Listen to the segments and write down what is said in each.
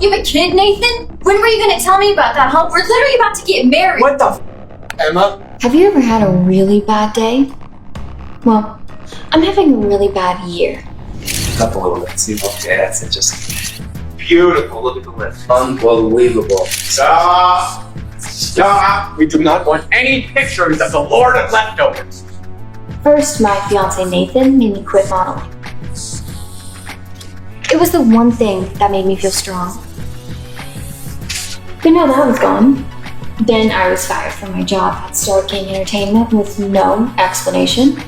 You have a kid, Nathan? When were you gonna tell me about that, huh? We're literally about to get married. What the Emma? Have you ever had a really bad day? Well, I'm having a really bad year. Up a little bit. See, yeah, that's it. Just beautiful. Look at the list. Unbelievable. Stop! Stop! We do not want any pictures of the Lord of Leftovers. First, my fiance Nathan made me quit modeling. It was the one thing that made me feel strong. But now that was gone. Then I was fired from my job at Star King Entertainment with no explanation.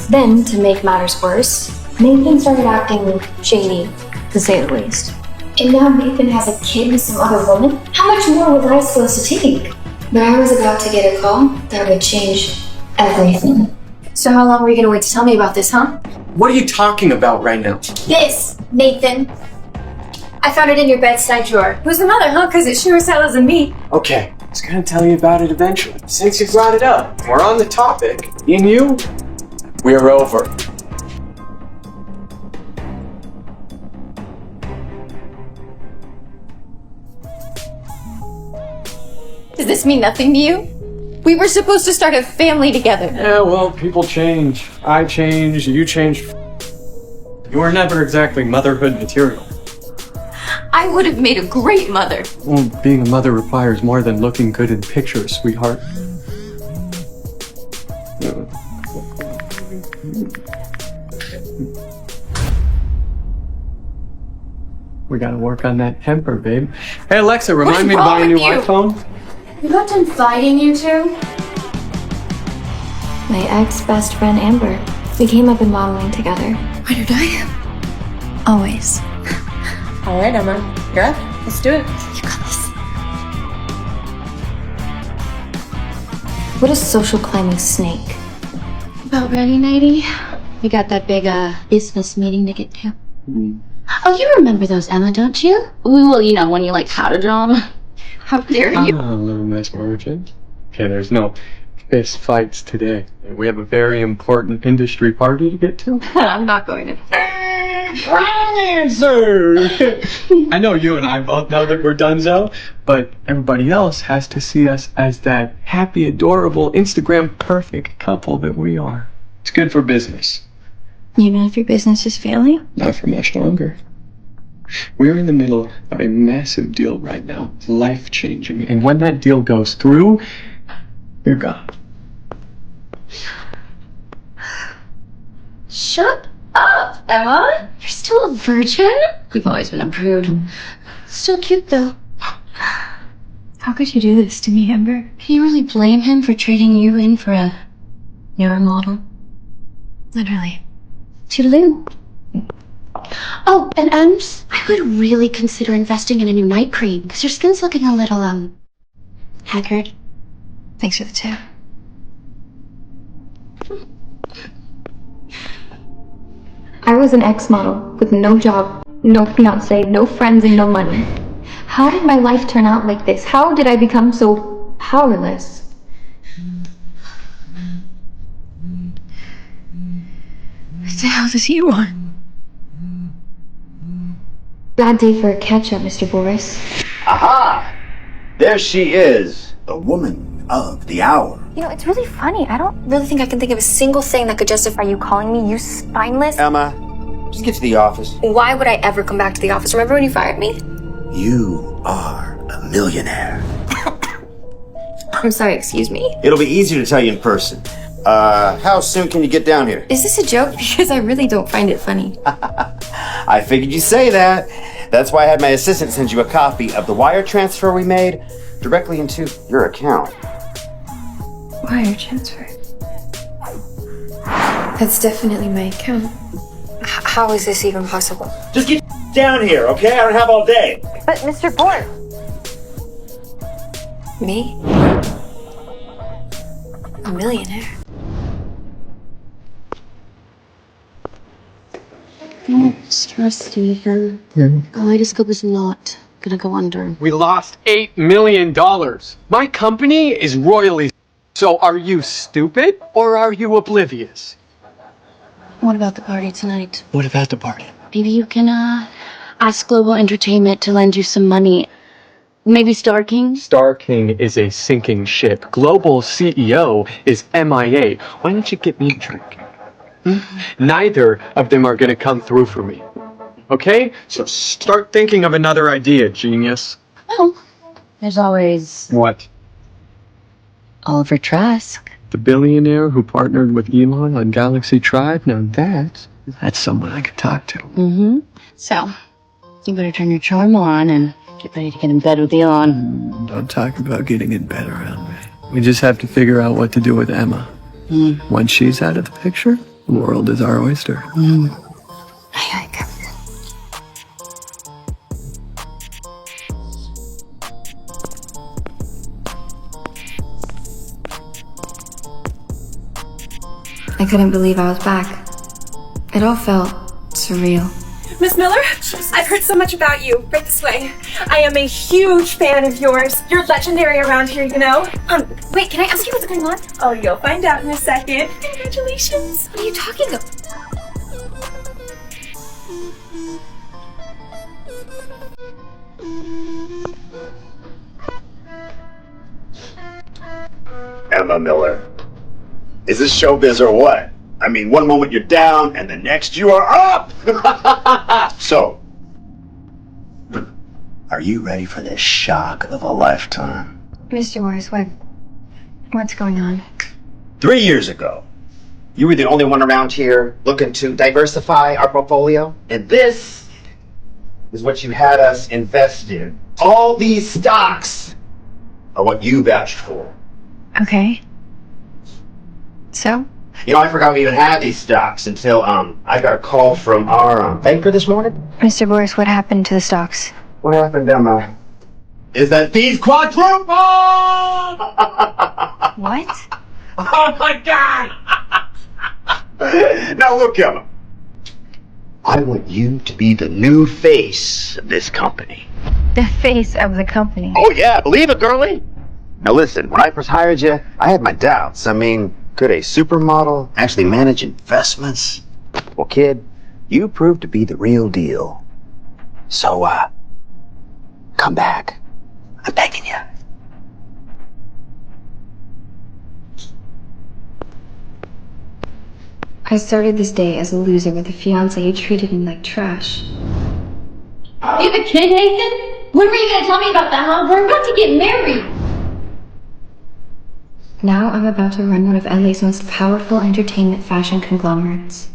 Then, to make matters worse, Nathan started acting shady, to say the least. And now Nathan has a kid with some other woman? How much more was I supposed to take? But I was about to get a call that would change everything. So how long were you gonna wait to tell me about this, huh? What are you talking about right now? This, Nathan. I found it in your bedside drawer. Who's the mother, huh? Because it sure as hell isn't me. Okay, I was gonna tell you about it eventually. Since you brought it up, we're on the topic. Me and you, we're over. Does this mean nothing to you? We were supposed to start a family together. Yeah, well, people change. I change, you change. You were never exactly motherhood material. I would have made a great mother. Well, being a mother requires more than looking good in pictures, sweetheart. We gotta work on that temper, babe. Hey, Alexa, remind me to buy a new iPhone. You got done fighting, you two? My ex-best friend, Amber. We came up in modeling together. Ride or die? Always. All right, Emma. You're up. Let's do it. You got this. What is social climbing snake? About ready, Nighty? We got that big business meeting to get to. Oh, you remember those, Emma, don't you? Well, you know, when you like how to draw them. How dare you? Oh, little Miss Virgin. Okay, there's no fist fights today. We have a very important industry party to get to. I'm not going to. Answer! I know you and I both know that we're donezo, but everybody else has to see us as that happy, adorable, Instagram perfect couple that we are. It's good for business. Even if your business is failing? Not for much longer. We're in the middle of a massive deal right now. It's life-changing. And when that deal goes through, you're gone. Shut up, Emma. You're still a virgin? You've always been a prude. Still cute, though. How could you do this to me, Amber? Can you really blame him for trading you in for a newer model? Literally. Toodaloo. Oh, and Ems, I would really consider investing in a new night cream because your skin's looking a little, haggard. Thanks for the tip. I was an ex-model with no job, no fiance, no friends, and no money. How did my life turn out like this? How did I become so powerless? What the hell does he want? Bad day for a catch-up, Mr. Boris. Aha! There she is, the woman of the hour. You know, it's really funny. I don't really think I can think of a single thing that could justify you calling me, you spineless. Emma, just get to the office. Why would I ever come back to the office? Remember when you fired me? You are a millionaire. I'm sorry, excuse me? It'll be easier to tell you in person. How soon can you get down here? Is this a joke? Because I really don't find it funny. I figured you'd say that. That's why I had my assistant send you a copy of the wire transfer we made directly into your account. Wire transfer? That's definitely my account. How is this even possible? Just get down here, okay? I don't have all day. But Mr. Boris. Me? A millionaire? Don't stress, Stephen. Kaleidoscope is not gonna go under. We lost $8 million. My company is royally. So are you stupid or are you oblivious? What about the party tonight? What about the party? Maybe you can, ask Global Entertainment to lend you some money. Maybe Star King? Star King is a sinking ship. Global CEO is MIA. Why don't you get me a drink? Neither of them are gonna come through for me. Okay? So start thinking of another idea, genius. Well, there's always What? Oliver Trask. The billionaire who partnered with Elon on Galaxy Tribe? Now that's someone I could talk to. Mm-hmm. So, you better turn your charm on and get ready to get in bed with Elon. Don't talk about getting in bed around me. We just have to figure out what to do with Emma. Once she's out of the picture, the world is our oyster. Aye, Captain. I couldn't believe I was back. It all felt surreal. Miss Miller, I've heard so much about you. Right this way. I am a huge fan of yours. You're legendary around here, you know? Wait, can I ask you what's going on? Oh, you'll find out in a second. Congratulations. What are you talking about? Emma Miller. Is this showbiz or what? I mean, one moment you're down, and the next you are up! So, are you ready for this shock of a lifetime? Mr. Morris, what's going on? 3 years ago, you were the only one around here looking to diversify our portfolio. And this is what you had us invest in. All these stocks are what you vouched for. Okay. So? You know, I forgot we even had these stocks until I got a call from our banker this morning. Mr. Boris, what happened to the stocks? What happened, Emma? Is that these quadrupled? What? Oh my God! Now look, Emma. I want you to be the new face of this company. The face of the company. Oh yeah, believe it, girlie. Now listen, when I first hired you, I had my doubts. I mean, could a supermodel actually manage investments? Well, kid, you proved to be the real deal. So, come back. I'm begging you. I started this day as a loser with a fiance who treated me like trash. Are you a kid, Nathan? When were you gonna tell me about that, huh? We're about to get married. Now I'm about to run one of LA's most powerful entertainment fashion conglomerates.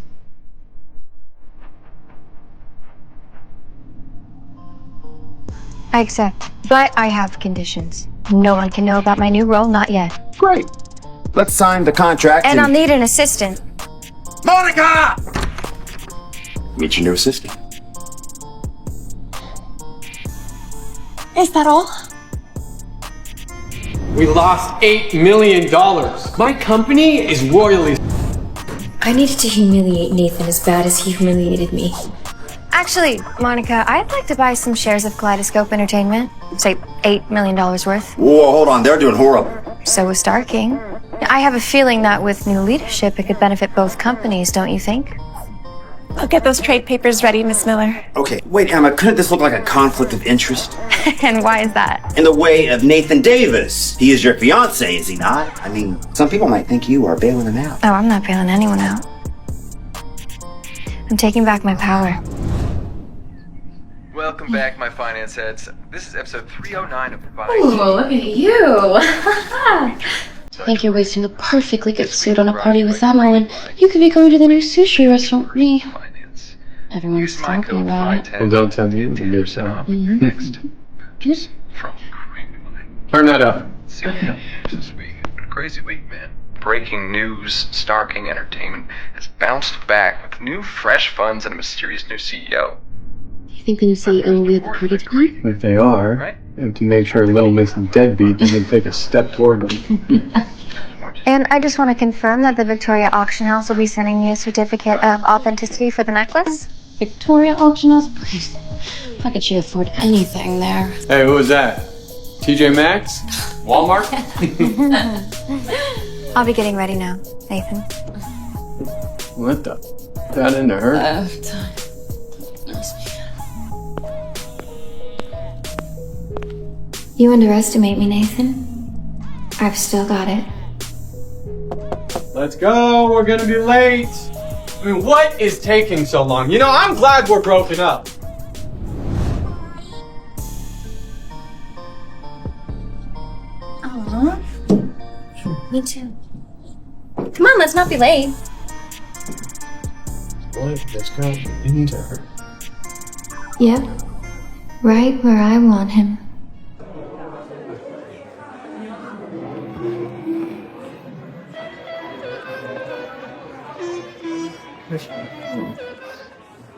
I accept, but I have conditions. No one can know about my new role, not yet. Great. Let's sign the contract. And I'll need an assistant. Monica! Meet your new assistant. Is that all? We lost $8 million. My company is royally. I needed to humiliate Nathan as bad as he humiliated me. Actually, Monica, I'd like to buy some shares of Kaleidoscope Entertainment. Say $8 million worth. Whoa, hold on. They're doing horrible. So is Star King. I have a feeling that with new leadership, it could benefit both companies, don't you think? I'll get those trade papers ready, Miss Miller. Okay, wait, Emma, couldn't this look like a conflict of interest? And why is that? In the way of Nathan Davis. He is your fiancé, is he not? I mean, some people might think you are bailing him out. Oh, I'm not bailing anyone out. I'm taking back my power. Welcome back, my finance heads. This is episode 309 of Provide. Ooh, look at you. I think you're wasting a perfectly good suit on a party with Emma when you could be going to the new sushi restaurant with me. Finance. Everyone's Use my talking code about it. Well, don't tell me to yourself. Next. Good. From Greenlight. Turn that up. See what happens this week. What a crazy week, man. Breaking news, Star King Entertainment has bounced back with new fresh funds and a mysterious new CEO. You think the new CEO will be at the party tonight? If they are, Right. you have to make sure Little Miss Deadbeat doesn't take a step toward them. And I just want to confirm that the Victoria Auction House will be sending me a certificate of authenticity for the necklace. Victoria Auction House? Please. How could she afford anything there? Hey, who was that? TJ Maxx? Walmart? I'll be getting ready now, Nathan. What the? Got into her? You underestimate me, Nathan. I've still got it. Let's go. We're gonna be late. I mean, what is taking so long? You know, I'm glad we're broken up. Aww. Me too. Come on, let's not be late. What just got into her? Yep. Right where I want him.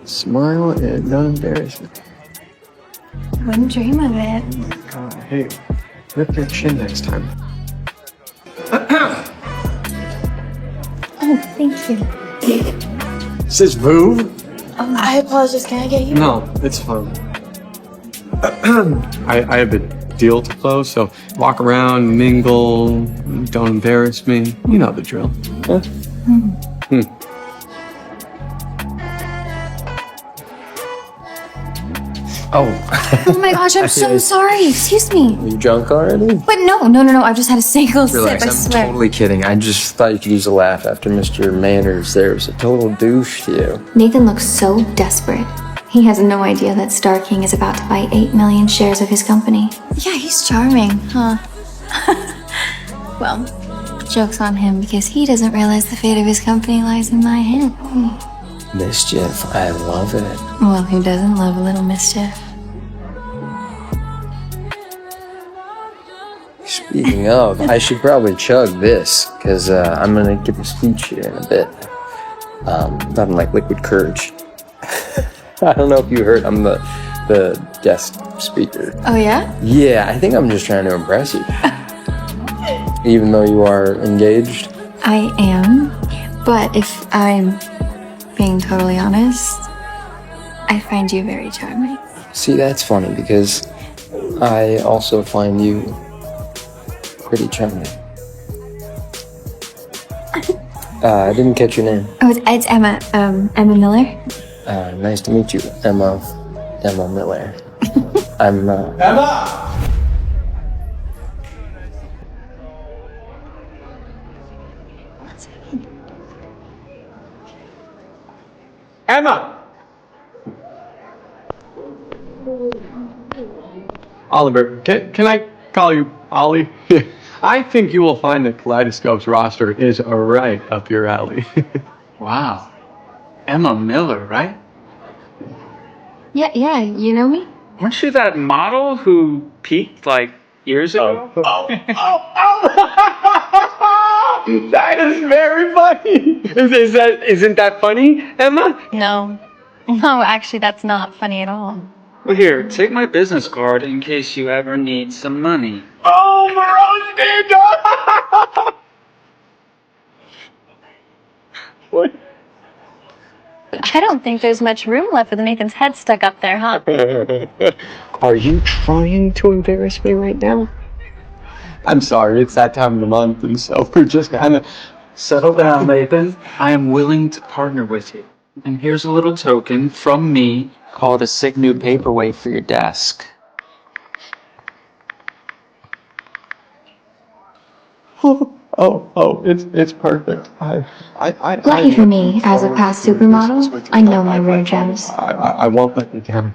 Smile and not embarrassment. Wouldn't dream of it. Oh my god, hey, lift your chin next time. Oh, thank you. Says move? I apologize. Can I get you? No, it's fine. I have a deal to close, so walk around, mingle, don't embarrass me. You know the drill. Huh? Oh. Oh my gosh, I'm so sorry. Excuse me. Are you drunk already? But no. I've just had a single Relax, sip, I I'm swear. totally kidding. I just thought you could use a laugh after Mr. Manners there was a total douche to you. Nathan looks so desperate. He has no idea that Star King is about to buy 8 million shares of his company. Yeah, he's charming, huh? Well, joke's on him because he doesn't realize the fate of his company lies in my hand. Mischief, I love it. Well, who doesn't love a little mischief? Speaking of, I should probably chug this, because I'm going to give a speech here in a bit. About like liquid courage. I don't know if you heard, I'm the guest speaker. Oh, yeah? Yeah, I think I'm just trying to impress you. Even though you are engaged. I am, but if I'm being totally honest, I find you very charming. See, that's funny, because I also find you pretty charming. I didn't catch your name. Oh, it's Emma. Emma Miller. Nice to meet you, Emma Miller. I'm, Emma! Emma! Oliver, can I call you Ollie? I think you will find that Kaleidoscope's roster is right up your alley. Wow. Emma Miller, right? Yeah, you know me? Weren't you that model who peaked like years ago? That is very funny. Isn't that funny, Emma? No, actually, that's not funny at all. Well, here, take my business card in case you ever need some money. Oh, Moroni! What? I don't think there's much room left with Nathan's head stuck up there, huh? Are you trying to embarrass me right now? I'm sorry, it's that time of the month, and so we're just kind of Settle down, Nathan. I am willing to partner with you. And here's a little token from me called a sick new paperweight for your desk. it's perfect. Lucky for me, as a past supermodel, I know my rare gems. I won't let you down.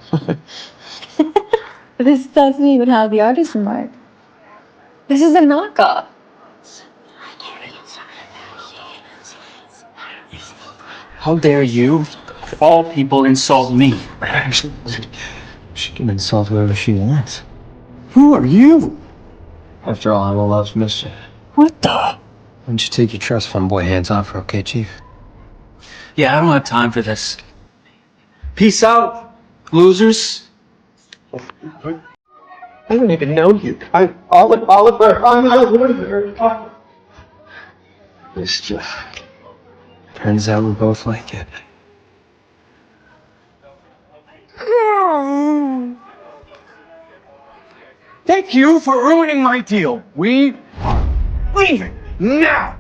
This doesn't even have the artisan mark. This is a knockoff. How dare you, of all people, insult me? she can insult whoever she wants. Who are you? After all, Emma loves mischief. What the? Why don't you take your trust fund boy hands off her, okay, Chief? Yeah, I don't have time for this. Peace out, losers. I don't even know you. Oliver. Mischief. Turns out we both like it. Thank you for ruining my deal. We are leaving now.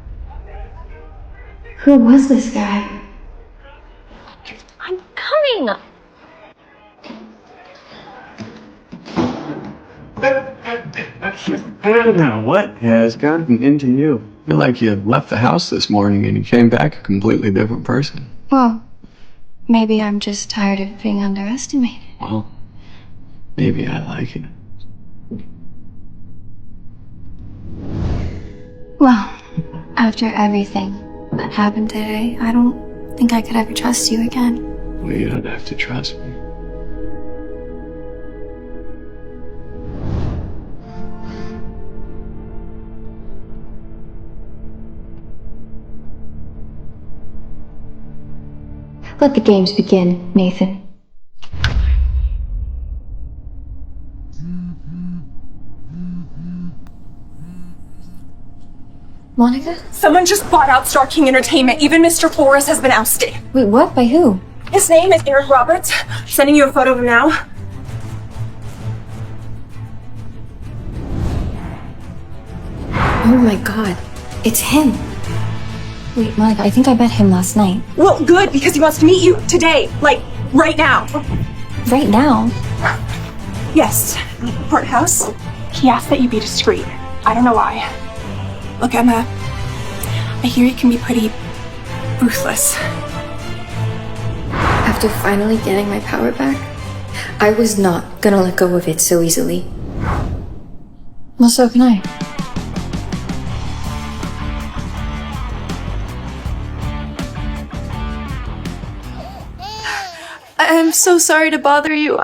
Who was this guy? I'm coming. I don't know what has gotten into you. I feel like you left the house this morning and you came back a completely different person. Well, maybe I'm just tired of being underestimated. Well, maybe I like it. Well, after everything that happened today, I don't think I could ever trust you again. Well, you don't have to trust me. Let the games begin, Nathan. Monica? Someone just bought out Star King Entertainment. Even Mr. Forrest has been ousted. Wait, what? By who? His name is Eric Roberts. Sending you a photo of him now. Oh my god. It's him. Wait, Monica, I think I met him last night. Well, good, because he wants to meet you today. Like, right now. Right now? Yes. Courthouse. He asked that you be discreet. I don't know why. Look, Emma. I hear you can be pretty ruthless. After finally getting my power back, I was not gonna let go of it so easily. Well, so can I. I'm so sorry to bother you.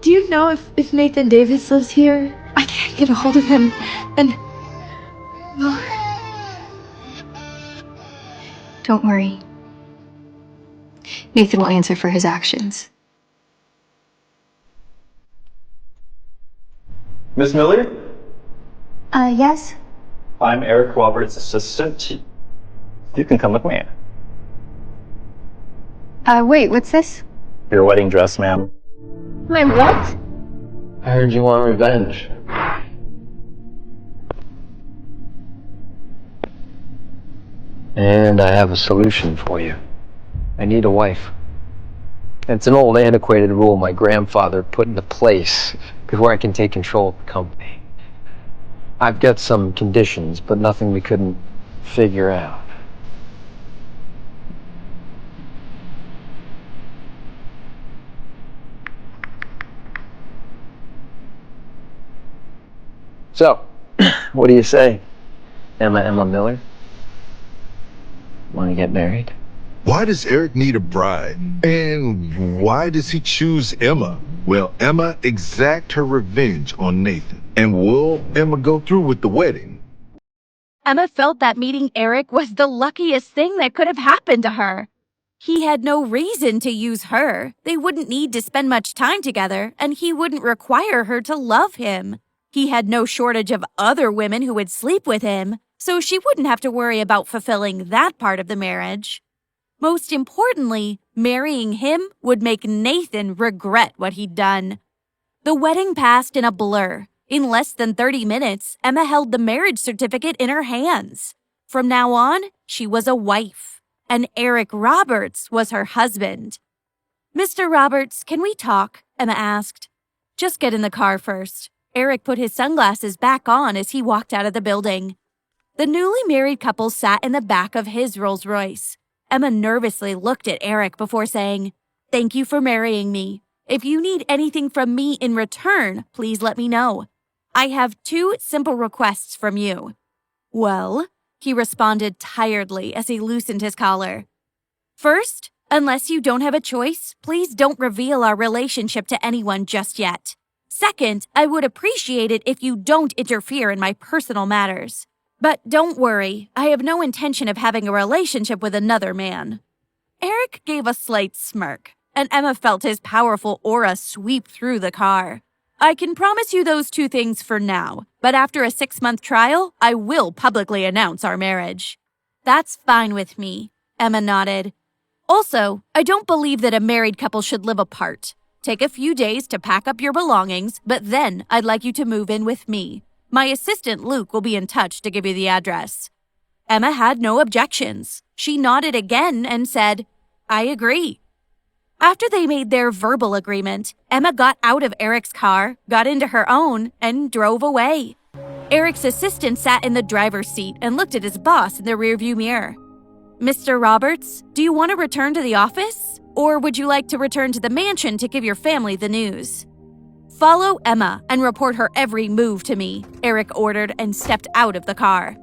Do you know if Nathan Davis lives here? I can't get a hold of him, and... Well... Don't worry. Nathan will answer for his actions. Miss Miller? Yes? I'm Eric Roberts' assistant. You can come with me. Wait, what's this? Your wedding dress, ma'am. My what? I heard you want revenge. And I have a solution for you. I need a wife. It's an old antiquated rule my grandfather put into place before I can take control of the company. I've got some conditions, but nothing we couldn't figure out. So, what do you say, Emma Miller? Want to get married? Why does Eric need a bride? And why does he choose Emma? Will Emma exact her revenge on Nathan? And will Emma go through with the wedding? Emma felt that meeting Eric was the luckiest thing that could have happened to her. He had no reason to use her. They wouldn't need to spend much time together, and he wouldn't require her to love him. He had no shortage of other women who would sleep with him, so she wouldn't have to worry about fulfilling that part of the marriage. Most importantly, marrying him would make Nathan regret what he'd done. The wedding passed in a blur. In less than 30 minutes, Emma held the marriage certificate in her hands. From now on, she was a wife, and Eric Roberts was her husband. Mr. Roberts, can we talk? Emma asked. Just get in the car first. Eric put his sunglasses back on as he walked out of the building. The newly married couple sat in the back of his Rolls Royce. Emma nervously looked at Eric before saying, "Thank you for marrying me. If you need anything from me in return, please let me know. I have 2 simple requests from you." "Well," he responded tiredly as he loosened his collar. "First, unless you don't have a choice, please don't reveal our relationship to anyone just yet. Second, I would appreciate it if you don't interfere in my personal matters. But don't worry, I have no intention of having a relationship with another man." Eric gave a slight smirk, and Emma felt his powerful aura sweep through the car. "I can promise you those 2 things for now, but after a 6-month trial, I will publicly announce our marriage." "That's fine with me," Emma nodded. "Also, I don't believe that a married couple should live apart. Take a few days to pack up your belongings, but then I'd like you to move in with me. My assistant Luke will be in touch to give you the address." Emma had no objections. She nodded again and said, "I agree." After they made their verbal agreement, Emma got out of Eric's car, got into her own, and drove away. Eric's assistant sat in the driver's seat and looked at his boss in the rearview mirror. Mr. Roberts, do you want to return to the office? Or would you like to return to the mansion to give your family the news? Follow Emma and report her every move to me, Eric ordered and stepped out of the car.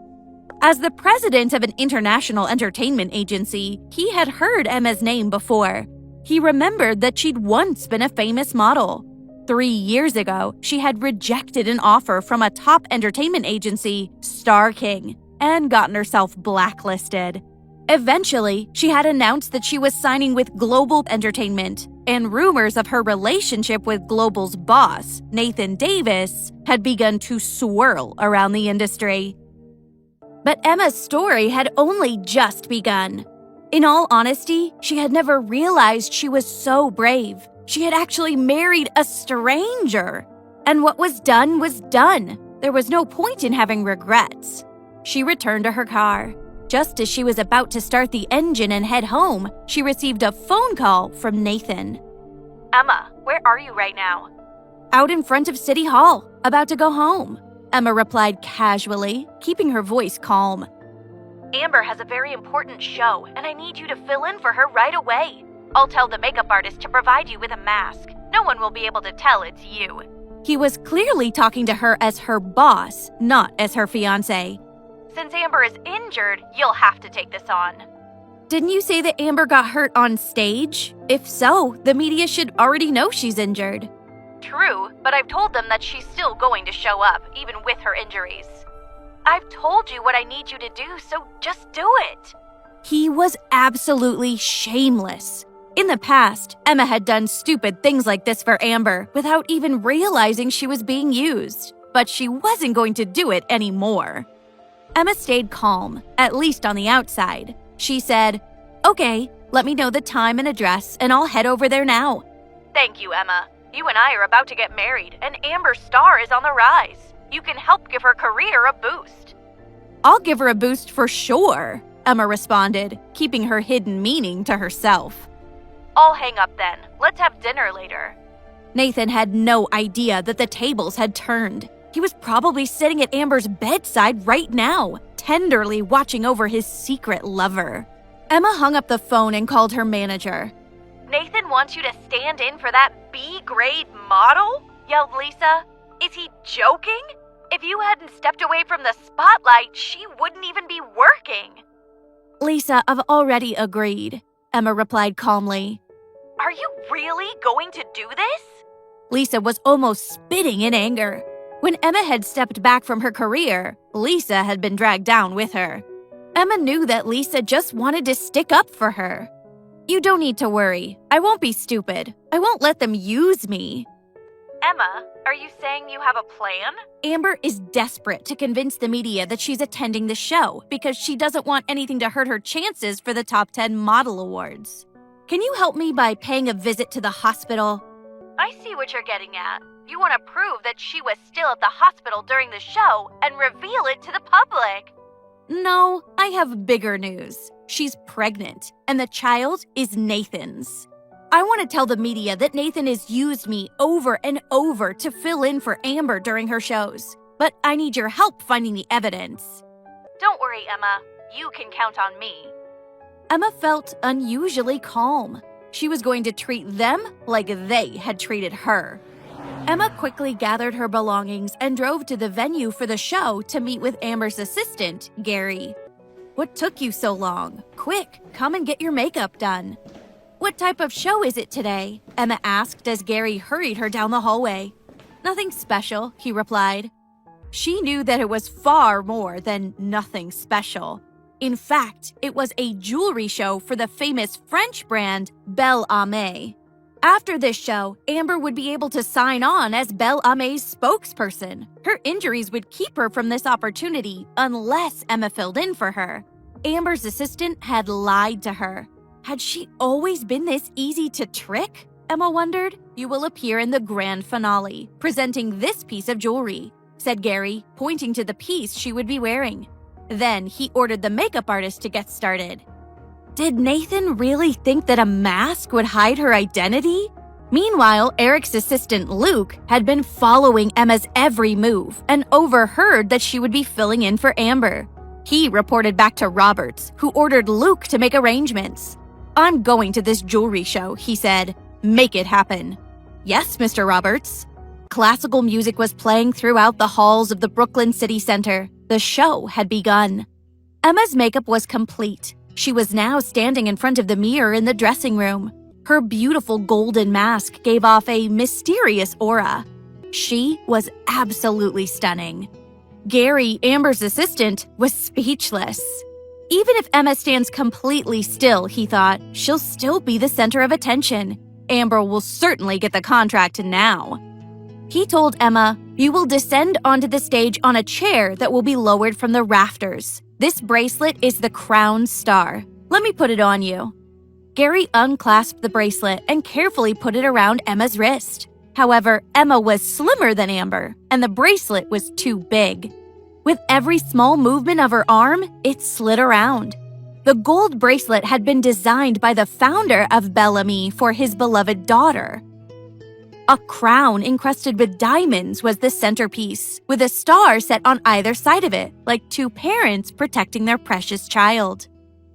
As the president of an international entertainment agency, he had heard Emma's name before. He remembered that she'd once been a famous model. 3 years ago, she had rejected an offer from a top entertainment agency, Star King, and gotten herself blacklisted. Eventually, she had announced that she was signing with Global Entertainment, and rumors of her relationship with Global's boss, Nathan Davis, had begun to swirl around the industry. But Emma's story had only just begun. In all honesty, she had never realized she was so brave. She had actually married a stranger. And what was done was done. There was no point in having regrets. She returned to her car. Just as she was about to start the engine and head home, she received a phone call from Nathan. Emma, where are you right now? Out in front of City Hall, about to go home, Emma replied casually, keeping her voice calm. Amber has a very important show, and I need you to fill in for her right away. I'll tell the makeup artist to provide you with a mask. No one will be able to tell it's you. He was clearly talking to her as her boss, not as her fiancé. Since Amber is injured, you'll have to take this on. Didn't you say that Amber got hurt on stage? If so, the media should already know she's injured. True, but I've told them that she's still going to show up, even with her injuries. I've told you what I need you to do, so just do it. He was absolutely shameless. In the past, Emma had done stupid things like this for Amber without even realizing she was being used. But she wasn't going to do it anymore. Emma stayed calm, at least on the outside. She said, "Okay, let me know the time and address, and I'll head over there now." Thank you, Emma. You and I are about to get married, and Amber's star is on the rise. You can help give her career a boost. I'll give her a boost for sure, Emma responded, keeping her hidden meaning to herself. I'll hang up then. Let's have dinner later. Nathan had no idea that the tables had turned. He was probably sitting at Amber's bedside right now, tenderly watching over his secret lover. Emma hung up the phone and called her manager. Nathan wants you to stand in for that B-grade model? Yelled Lisa. Is he joking? If you hadn't stepped away from the spotlight, she wouldn't even be working. Lisa, I've already agreed, Emma replied calmly. Are you really going to do this? Lisa was almost spitting in anger. When Emma had stepped back from her career, Lisa had been dragged down with her. Emma knew that Lisa just wanted to stick up for her. You don't need to worry. I won't be stupid. I won't let them use me. Emma, are you saying you have a plan? Amber is desperate to convince the media that she's attending the show because she doesn't want anything to hurt her chances for the top 10 model awards. Can you help me by paying a visit to the hospital? I see what you're getting at. You want to prove that she was still at the hospital during the show and reveal it to the public. No, I have bigger news. She's pregnant, and the child is Nathan's. I want to tell the media that Nathan has used me over and over to fill in for Amber during her shows, but I need your help finding the evidence. Don't worry, Emma. You can count on me. Emma felt unusually calm. She was going to treat them like they had treated her. Emma quickly gathered her belongings and drove to the venue for the show to meet with Amber's assistant, Gary. What took you so long? Quick, come and get your makeup done. What type of show is it today? Emma asked as Gary hurried her down the hallway. Nothing special, he replied. She knew that it was far more than nothing special. In fact, it was a jewelry show for the famous French brand Bellame. After this show, Amber would be able to sign on as Bellame's spokesperson. Her injuries would keep her from this opportunity unless Emma filled in for her. Amber's assistant had lied to her. Had she always been this easy to trick? Emma wondered. You will appear in the grand finale, presenting this piece of jewelry, said Gary, pointing to the piece she would be wearing. Then he ordered the makeup artist to get started. Did Nathan really think that a mask would hide her identity? Meanwhile, Eric's assistant Luke had been following Emma's every move and overheard that she would be filling in for Amber. He reported back to Roberts, who ordered Luke to make arrangements. "I'm going to this jewelry show," he said. "Make it happen." "Yes, Mr. Roberts." Classical music was playing throughout the halls of the Brooklyn City Center. The show had begun. Emma's makeup was complete. She was now standing in front of the mirror in the dressing room. Her beautiful golden mask gave off a mysterious aura. She was absolutely stunning. Gary, Amber's assistant, was speechless. Even if Emma stands completely still, he thought, she'll still be the center of attention. Amber will certainly get the contract now. He told Emma, "You will descend onto the stage on a chair that will be lowered from the rafters. This bracelet is the crown star. Let me put it on you." Gary unclasped the bracelet and carefully put it around Emma's wrist. However, Emma was slimmer than Amber, and the bracelet was too big. With every small movement of her arm, it slid around. The gold bracelet had been designed by the founder of Bellamy for his beloved daughter. A crown encrusted with diamonds was the centerpiece, with a star set on either side of it, like two parents protecting their precious child.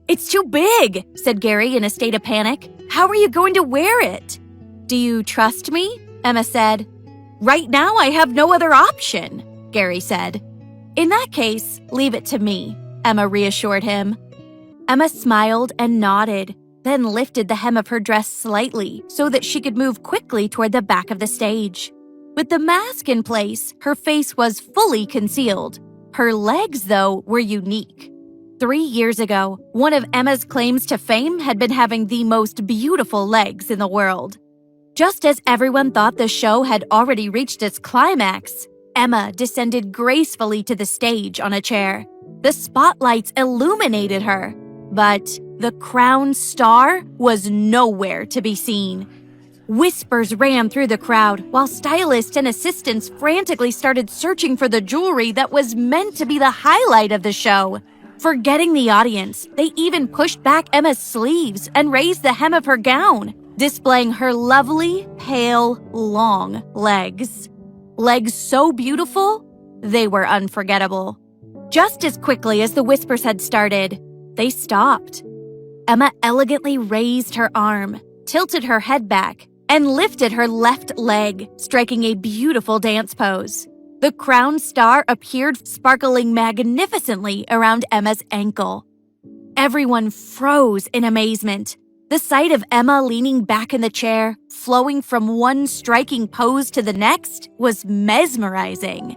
"It's too big," said Gary in a state of panic. "How are you going to wear it?" "Do you trust me?" Emma said. "Right now I have no other option," Gary said. "In that case, leave it to me," Emma reassured him. Emma smiled and nodded, then lifted the hem of her dress slightly so that she could move quickly toward the back of the stage. With the mask in place, her face was fully concealed. Her legs, though, were unique. 3 years ago, one of Emma's claims to fame had been having the most beautiful legs in the world. Just as everyone thought the show had already reached its climax, Emma descended gracefully to the stage on a chair. The spotlights illuminated her, but the crown star was nowhere to be seen. Whispers ran through the crowd while stylists and assistants frantically started searching for the jewelry that was meant to be the highlight of the show. Forgetting the audience, they even pushed back Emma's sleeves and raised the hem of her gown, displaying her lovely, pale, long legs. Legs so beautiful, they were unforgettable. Just as quickly as the whispers had started, they stopped. Emma elegantly raised her arm, tilted her head back, and lifted her left leg, striking a beautiful dance pose. The crown star appeared sparkling magnificently around Emma's ankle. Everyone froze in amazement. The sight of Emma leaning back in the chair, flowing from one striking pose to the next, was mesmerizing.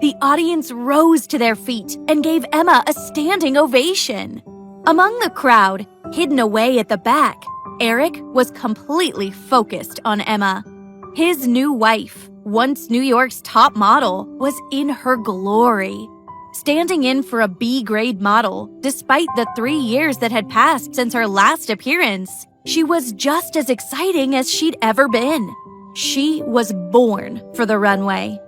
The audience rose to their feet and gave Emma a standing ovation. Among the crowd, hidden away at the back, Eric was completely focused on Emma. His new wife, once New York's top model, was in her glory. Standing in for a B-grade model, despite the 3 years that had passed since her last appearance, she was just as exciting as she'd ever been. She was born for the runway.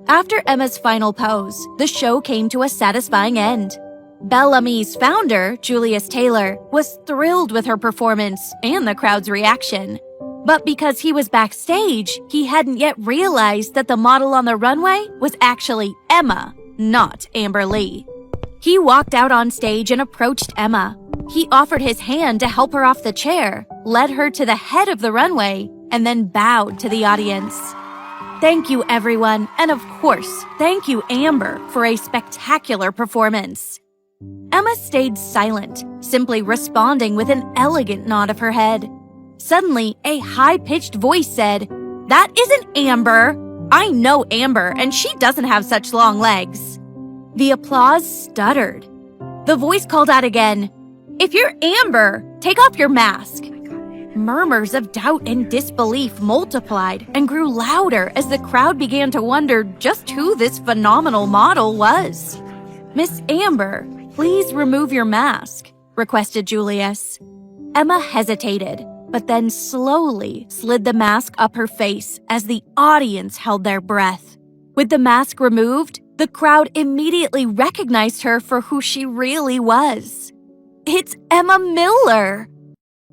After Emma's final pose, the show came to a satisfying end. Bellamy's founder, Julius Taylor, was thrilled with her performance and the crowd's reaction. But because he was backstage, he hadn't yet realized that the model on the runway was actually Emma, not Amber Lee. He walked out on stage and approached Emma. He offered his hand to help her off the chair, led her to the head of the runway, and then bowed to the audience. Thank you, everyone, and of course, thank you, Amber, for a spectacular performance. Emma stayed silent, simply responding with an elegant nod of her head. Suddenly, a high-pitched voice said, "That isn't Amber. I know Amber, and she doesn't have such long legs." The applause stuttered. The voice called out again, "If you're Amber, take off your mask." Murmurs of doubt and disbelief multiplied and grew louder as the crowd began to wonder just who this phenomenal model was. "Miss Amber, please remove your mask," requested Julius. Emma hesitated, but then slowly slid the mask up her face as the audience held their breath. With the mask removed, the crowd immediately recognized her for who she really was. "It's Emma Miller!"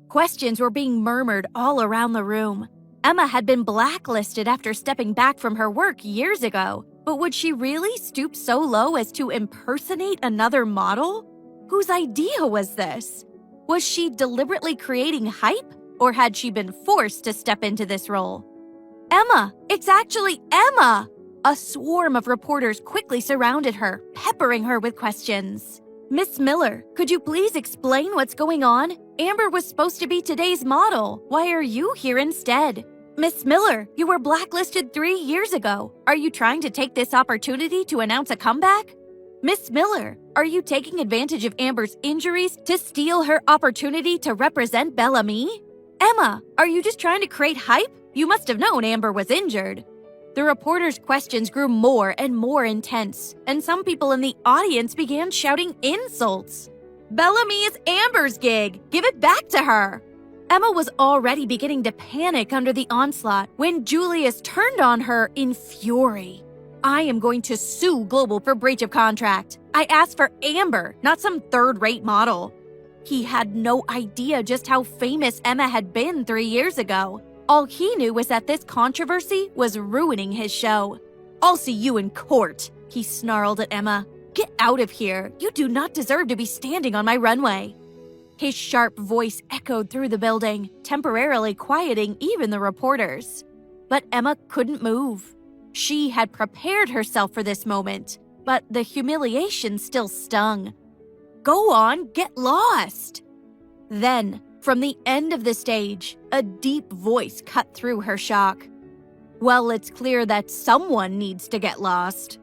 Questions were being murmured all around the room. Emma had been blacklisted after stepping back from her work years ago, but would she really stoop so low as to impersonate another model? Whose idea was this? Was she deliberately creating hype, or had she been forced to step into this role? Emma! It's actually Emma! A swarm of reporters quickly surrounded her, peppering her with questions. Miss Miller, could you please explain what's going on? Amber was supposed to be today's model. Why are you here instead? Miss Miller, you were blacklisted 3 years ago. Are you trying to take this opportunity to announce a comeback? Miss Miller, are you taking advantage of Amber's injuries to steal her opportunity to represent Bellamy? Emma, are you just trying to create hype? You must have known Amber was injured. The reporters' questions grew more and more intense, and some people in the audience began shouting insults. Bellamy is Amber's gig. Give it back to her. Emma was already beginning to panic under the onslaught when Julius turned on her in fury. I am going to sue Global for breach of contract. I asked for Amber, not some third-rate model. He had no idea just how famous Emma had been 3 years ago. All he knew was that this controversy was ruining his show. I'll see you in court, he snarled at Emma. Get out of here. You do not deserve to be standing on my runway. His sharp voice echoed through the building, temporarily quieting even the reporters. But Emma couldn't move. She had prepared herself for this moment, but the humiliation still stung. Go on, get lost. Then, from the end of the stage, a deep voice cut through her shock. Well, it's clear that someone needs to get lost.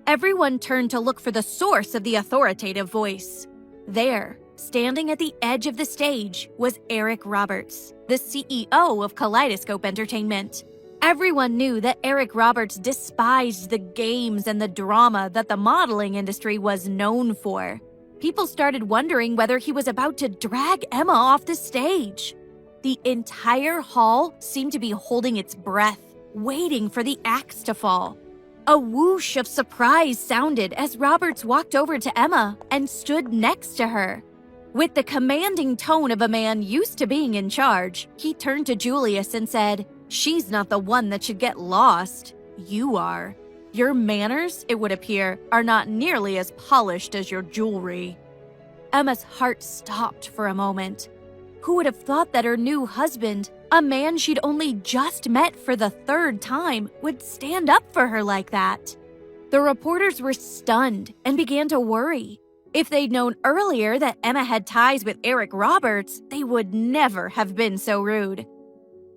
Everyone turned to look for the source of the authoritative voice. There, standing at the edge of the stage, was Eric Roberts, the CEO of Kaleidoscope Entertainment. Everyone knew that Eric Roberts despised the games and the drama that the modeling industry was known for. People started wondering whether he was about to drag Emma off the stage. The entire hall seemed to be holding its breath, waiting for the axe to fall. A whoosh of surprise sounded as Roberts walked over to Emma and stood next to her. With the commanding tone of a man used to being in charge, he turned to Julius and said, "She's not the one that should get lost. You are. Your manners, it would appear, are not nearly as polished as your jewelry." Emma's heart stopped for a moment. Who would have thought that her new husband, a man she'd only just met for the 3rd time, would stand up for her like that? The reporters were stunned and began to worry. If they'd known earlier that Emma had ties with Eric Roberts, they would never have been so rude.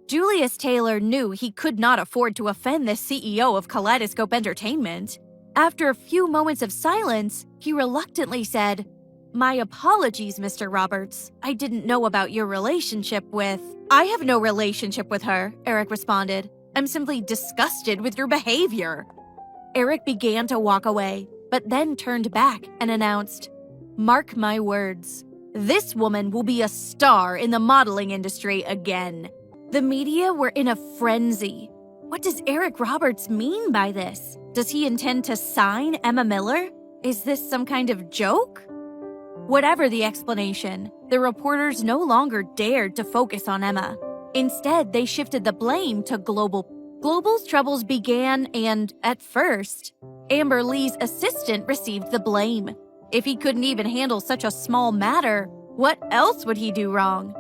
Julius Taylor knew he could not afford to offend the CEO of Kaleidoscope Entertainment. After a few moments of silence, he reluctantly said, "My apologies, Mr. Roberts. I didn't know about your relationship with—" "I have no relationship with her," Eric responded. "I'm simply disgusted with your behavior." Eric began to walk away, but then turned back and announced, "Mark my words. This woman will be a star in the modeling industry again." The media were in a frenzy. What does Eric Roberts mean by this? Does he intend to sign Emma Miller? Is this some kind of joke? Whatever the explanation, the reporters no longer dared to focus on Emma. Instead, they shifted the blame to Global. Global's troubles began and, at first, Amber Lee's assistant received the blame. If he couldn't even handle such a small matter, what else would he do wrong?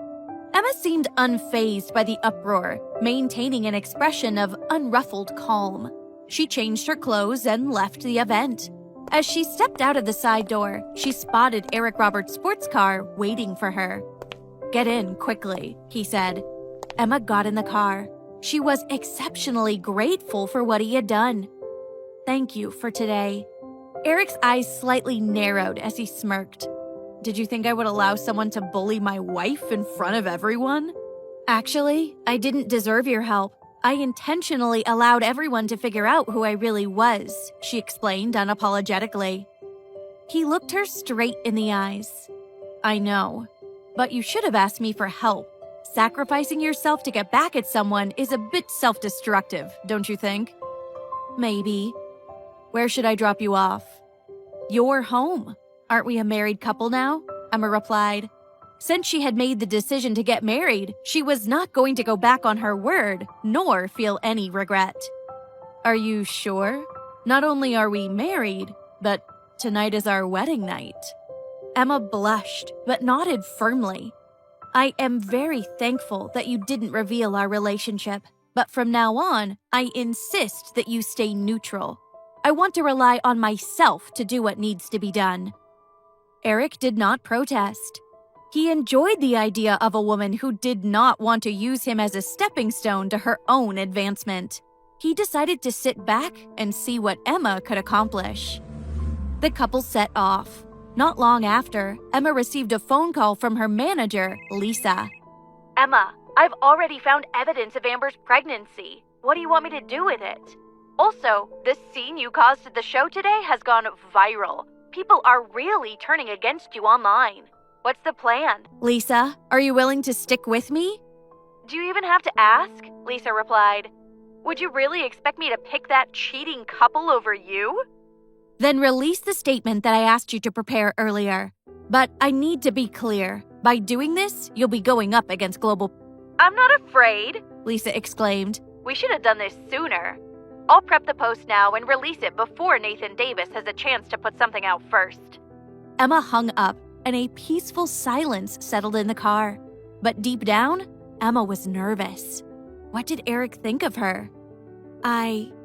Emma seemed unfazed by the uproar, maintaining an expression of unruffled calm. She changed her clothes and left the event. As she stepped out of the side door, she spotted Eric Roberts' sports car waiting for her. "Get in quickly," he said. Emma got in the car. She was exceptionally grateful for what he had done. "Thank you for today." Eric's eyes slightly narrowed as he smirked. "Did you think I would allow someone to bully my wife in front of everyone?" "Actually, I didn't deserve your help. I intentionally allowed everyone to figure out who I really was," she explained unapologetically. He looked her straight in the eyes. "I know, but you should have asked me for help. Sacrificing yourself to get back at someone is a bit self-destructive, don't you think?" "Maybe." "Where should I drop you off?" "Your home. Aren't we a married couple now?" Emma replied. Since she had made the decision to get married, she was not going to go back on her word, nor feel any regret. Are you sure? Not only are we married, but tonight is our wedding night. Emma blushed, but nodded firmly. I am very thankful that you didn't reveal our relationship, but from now on, I insist that you stay neutral. I want to rely on myself to do what needs to be done. Eric did not protest. He enjoyed the idea of a woman who did not want to use him as a stepping stone to her own advancement. He decided to sit back and see what Emma could accomplish. The couple set off. Not long after, Emma received a phone call from her manager, Lisa. Emma, I've already found evidence of Amber's pregnancy. What do you want me to do with it? Also, the scene you caused at the show today has gone viral. People are really turning against you online. What's the plan? Lisa, are you willing to stick with me? Do you even have to ask? Lisa replied. Would you really expect me to pick that cheating couple over you? Then release the statement that I asked you to prepare earlier. But I need to be clear. By doing this, you'll be going up against Global. I'm not afraid, Lisa exclaimed. We should have done this sooner. I'll prep the post now and release it before Nathan Davis has a chance to put something out first. Emma hung up, and a peaceful silence settled in the car. But deep down, Emma was nervous. What did Eric think of her?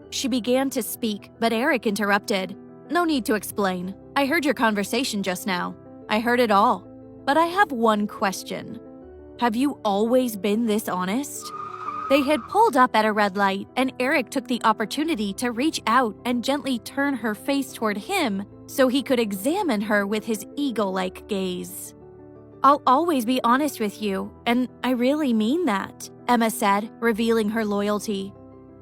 She began to speak, but Eric interrupted. No need to explain. I heard your conversation just now. I heard it all. But I have one question. Have you always been this honest? They had pulled up at a red light, and Eric took the opportunity to reach out and gently turn her face toward him so he could examine her with his eagle-like gaze. I'll always be honest with you, and I really mean that, Emma said, revealing her loyalty.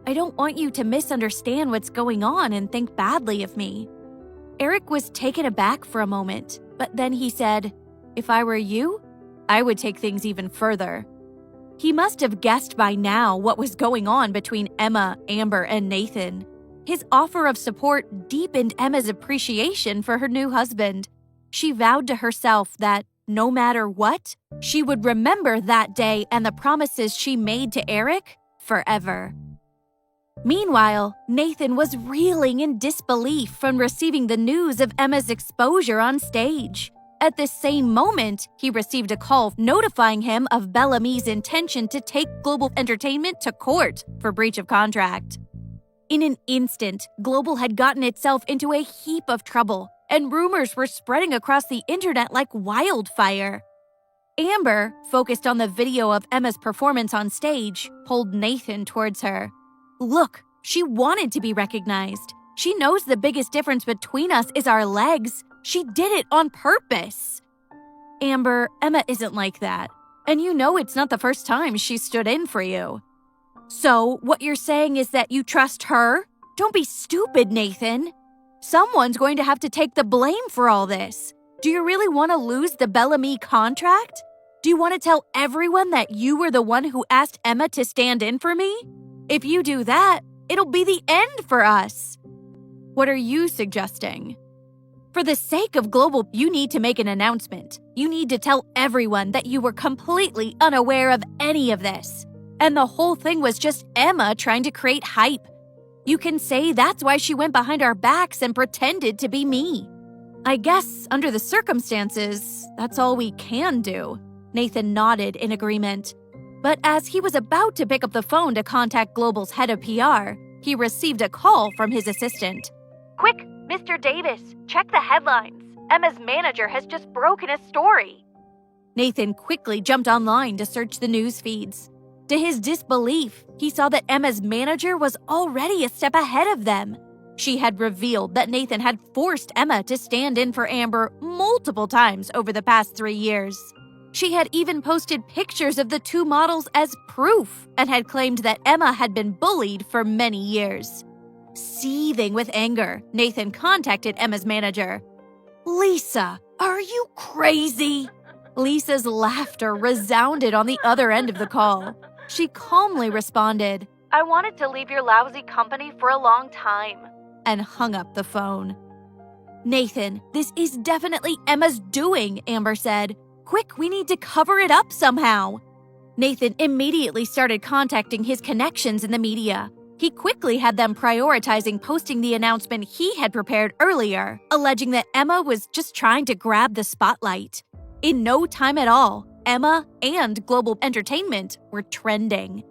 I don't want you to misunderstand what's going on and think badly of me. Eric was taken aback for a moment, but then he said, if I were you, I would take things even further. He must have guessed by now what was going on between Emma, Amber, and Nathan. His offer of support deepened Emma's appreciation for her new husband. She vowed to herself that, no matter what, she would remember that day and the promises she made to Eric forever. Meanwhile, Nathan was reeling in disbelief from receiving the news of Emma's exposure on stage. At the same moment, he received a call notifying him of Bellamy's intention to take Global Entertainment to court for breach of contract. In an instant, Global had gotten itself into a heap of trouble, and rumors were spreading across the internet like wildfire. Amber, focused on the video of Emma's performance on stage, pulled Nathan towards her. Look, she wanted to be recognized. She knows the biggest difference between us is our legs. She did it on purpose. Amber, Emma isn't like that. And you know it's not the first time she stood in for you. So, what you're saying is that you trust her? Don't be stupid, Nathan. Someone's going to have to take the blame for all this. Do you really want to lose the Bellamy contract? Do you want to tell everyone that you were the one who asked Emma to stand in for me? If you do that, it'll be the end for us. What are you suggesting? For the sake of Global, you need to make an announcement. You need to tell everyone that you were completely unaware of any of this. And the whole thing was just Emma trying to create hype. You can say that's why she went behind our backs and pretended to be me. I guess, under the circumstances, that's all we can do. Nathan nodded in agreement. But as he was about to pick up the phone to contact Global's head of PR, he received a call from his assistant. Quick, Mr. Davis, check the headlines. Emma's manager has just broken a story. Nathan quickly jumped online to search the news feeds. To his disbelief, he saw that Emma's manager was already a step ahead of them. She had revealed that Nathan had forced Emma to stand in for Amber multiple times over the past 3 years. She had even posted pictures of the two models as proof and had claimed that Emma had been bullied for many years. Seething with anger, Nathan contacted Emma's manager. Lisa, are you crazy? Lisa's laughter resounded on the other end of the call. She calmly responded, I wanted to leave your lousy company for a long time. And hung up the phone. Nathan, this is definitely Emma's doing, Amber said. Quick, we need to cover it up somehow. Nathan immediately started contacting his connections in the media. He quickly had them prioritizing posting the announcement he had prepared earlier, alleging that Emma was just trying to grab the spotlight. In no time at all, Emma and Global Entertainment were trending.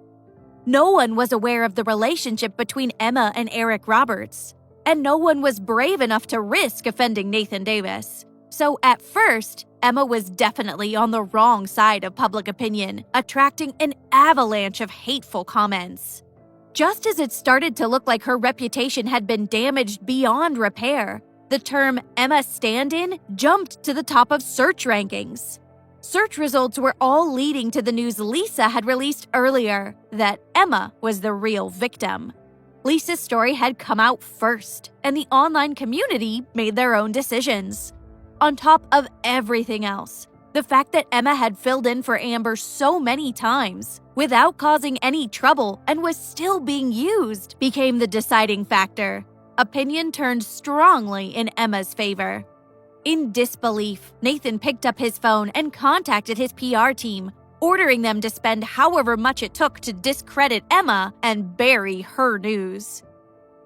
No one was aware of the relationship between Emma and Eric Roberts, and no one was brave enough to risk offending Nathan Davis. So at first, Emma was definitely on the wrong side of public opinion, attracting an avalanche of hateful comments. Just as it started to look like her reputation had been damaged beyond repair, the term Emma stand-in jumped to the top of search rankings. Search results were all leading to the news Lisa had released earlier, that Emma was the real victim. Lisa's story had come out first, and the online community made their own decisions. On top of everything else, the fact that Emma had filled in for Amber so many times without causing any trouble and was still being used became the deciding factor. Opinion turned strongly in Emma's favor. In disbelief, Nathan picked up his phone and contacted his PR team, ordering them to spend however much it took to discredit Emma and bury her news.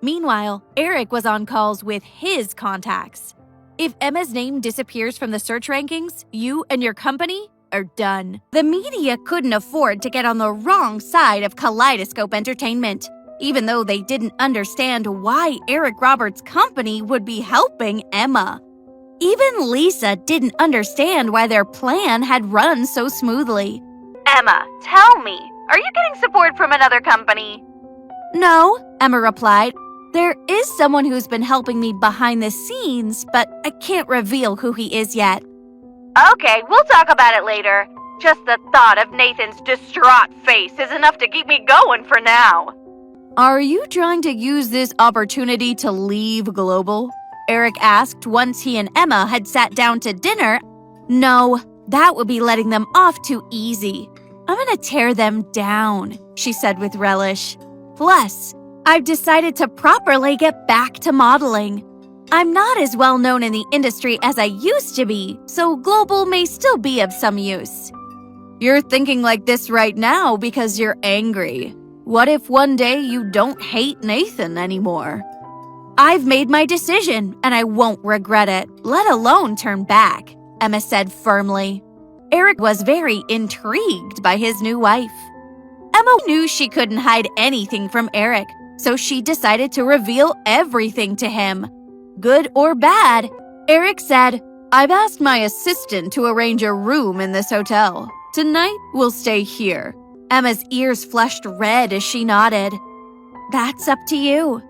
Meanwhile, Eric was on calls with his contacts. If Emma's name disappears from the search rankings, you and your company are done. The media couldn't afford to get on the wrong side of Kaleidoscope Entertainment, even though they didn't understand why Eric Roberts' company would be helping Emma. Even Lisa didn't understand why their plan had run so smoothly. Emma, tell me, are you getting support from another company? No, Emma replied. There is someone who's been helping me behind the scenes, but I can't reveal who he is yet. Okay, we'll talk about it later. Just the thought of Nathan's distraught face is enough to keep me going for now. Are you trying to use this opportunity to leave Global? Eric asked once he and Emma had sat down to dinner. No, that would be letting them off too easy. I'm gonna tear them down, she said with relish. Plus, I've decided to properly get back to modeling. I'm not as well known in the industry as I used to be, so Global may still be of some use. You're thinking like this right now because you're angry. What if one day you don't hate Nathan anymore? I've made my decision, and I won't regret it, let alone turn back, Emma said firmly. Eric was very intrigued by his new wife. Emma knew she couldn't hide anything from Eric, so she decided to reveal everything to him. Good or bad, Eric said, I've asked my assistant to arrange a room in this hotel. Tonight, we'll stay here. Emma's ears flushed red as she nodded. That's up to you.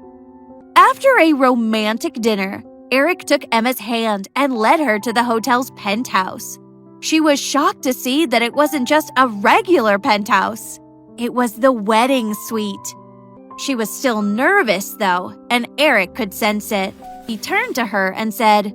After a romantic dinner, Eric took Emma's hand and led her to the hotel's penthouse. She was shocked to see that it wasn't just a regular penthouse. It was the wedding suite. She was still nervous, though, and Eric could sense it. He turned to her and said,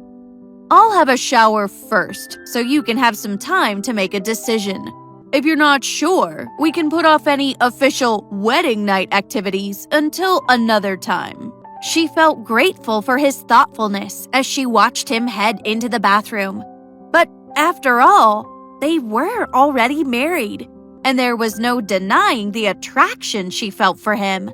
I'll have a shower first, so you can have some time to make a decision. If you're not sure, we can put off any official wedding night activities until another time. She felt grateful for his thoughtfulness as she watched him head into the bathroom. But after all, they were already married, and there was no denying the attraction she felt for him.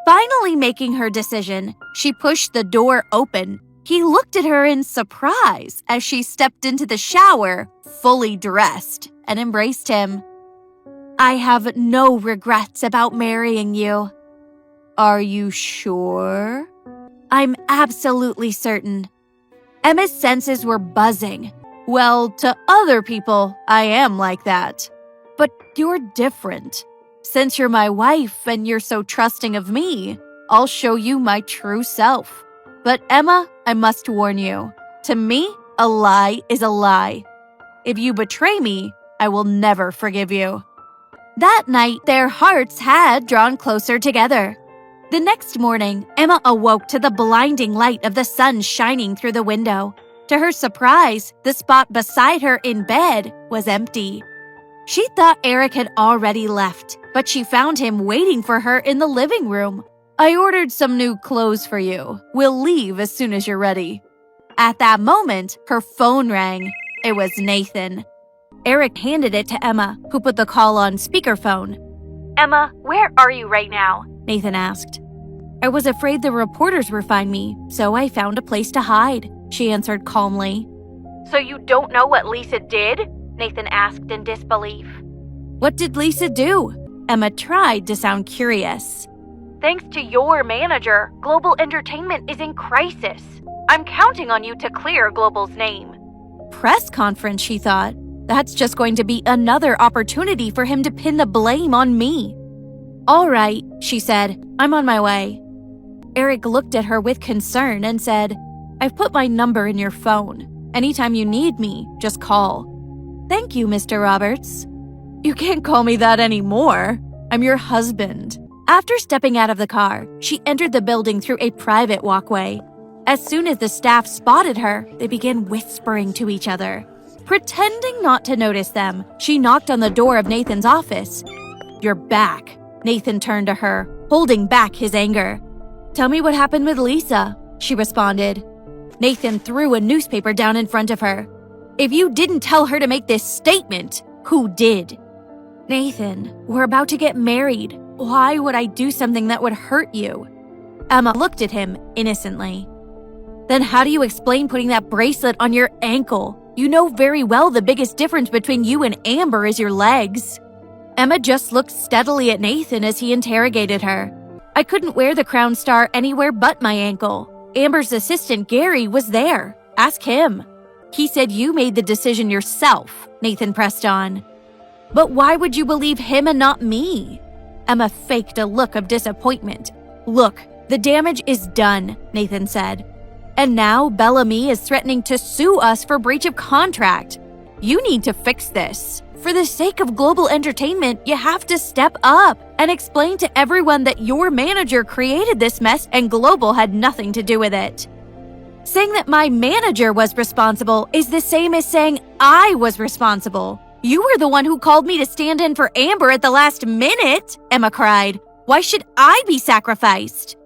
Finally making her decision, she pushed the door open. He looked at her in surprise as she stepped into the shower, fully dressed, and embraced him. I have no regrets about marrying you. Are you sure? I'm absolutely certain. Emma's senses were buzzing. Well, to other people, I am like that. But you're different. Since you're my wife and you're so trusting of me, I'll show you my true self. But Emma, I must warn you. To me, a lie is a lie. If you betray me, I will never forgive you. That night, their hearts had drawn closer together. The next morning, Emma awoke to the blinding light of the sun shining through the window. To her surprise, the spot beside her in bed was empty. She thought Eric had already left, but she found him waiting for her in the living room. I ordered some new clothes for you. We'll leave as soon as you're ready. At that moment, her phone rang. It was Nathan. Eric handed it to Emma, who put the call on speakerphone. Emma, where are you right now? Nathan asked. I was afraid the reporters would find me, so I found a place to hide, she answered calmly. So you don't know what Lisa did? Nathan asked in disbelief. What did Lisa do? Emma tried to sound curious. Thanks to your manager, Global Entertainment is in crisis. I'm counting on you to clear Global's name. Press conference, she thought. That's just going to be another opportunity for him to pin the blame on me. All right, she said. I'm on my way. Eric looked at her with concern and said, I've put my number in your phone. Anytime you need me, just call. Thank you, Mr. Roberts. You can't call me that anymore. I'm your husband. After stepping out of the car, she entered the building through a private walkway. As soon as the staff spotted her, they began whispering to each other. Pretending not to notice them, she knocked on the door of Nathan's office. You're back. Nathan turned to her, holding back his anger. Tell me what happened with Lisa, she responded. Nathan threw a newspaper down in front of her. If you didn't tell her to make this statement, who did? Nathan, we're about to get married. Why would I do something that would hurt you? Emma looked at him innocently. Then how do you explain putting that bracelet on your ankle? You know very well the biggest difference between you and Amber is your legs. Emma just looked steadily at Nathan as he interrogated her. I couldn't wear the crown star anywhere but my ankle. Amber's assistant, Gary, was there. Ask him. He said you made the decision yourself, Nathan pressed on. But why would you believe him and not me? Emma faked a look of disappointment. Look, the damage is done, Nathan said. And now Bellamy is threatening to sue us for breach of contract. You need to fix this. For the sake of Global Entertainment, you have to step up and explain to everyone that your manager created this mess and Global had nothing to do with it. Saying that my manager was responsible is the same as saying I was responsible. You were the one who called me to stand in for Amber at the last minute, Emma cried. Why should I be sacrificed?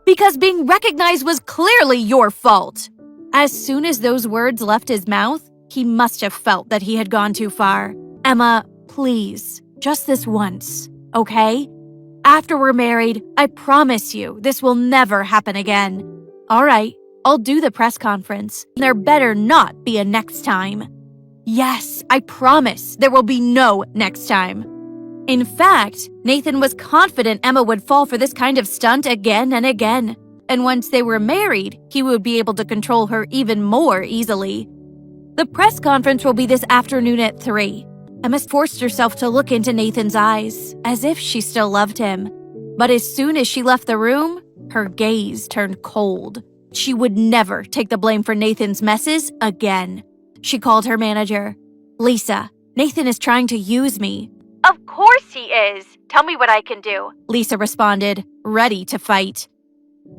Because being recognized was clearly your fault. As soon as those words left his mouth, he must have felt that he had gone too far. Emma, please, just this once, okay? After we're married, I promise you this will never happen again. All right, I'll do the press conference. There better not be a next time. Yes, I promise there will be no next time. In fact, Nathan was confident Emma would fall for this kind of stunt again and again. And once they were married, he would be able to control her even more easily. The press conference will be this afternoon at 3. Emma forced herself to look into Nathan's eyes, as if she still loved him. But as soon as she left the room, her gaze turned cold. She would never take the blame for Nathan's messes again. She called her manager. Lisa, Nathan is trying to use me. Of course he is. Tell me what I can do. Lisa responded, ready to fight.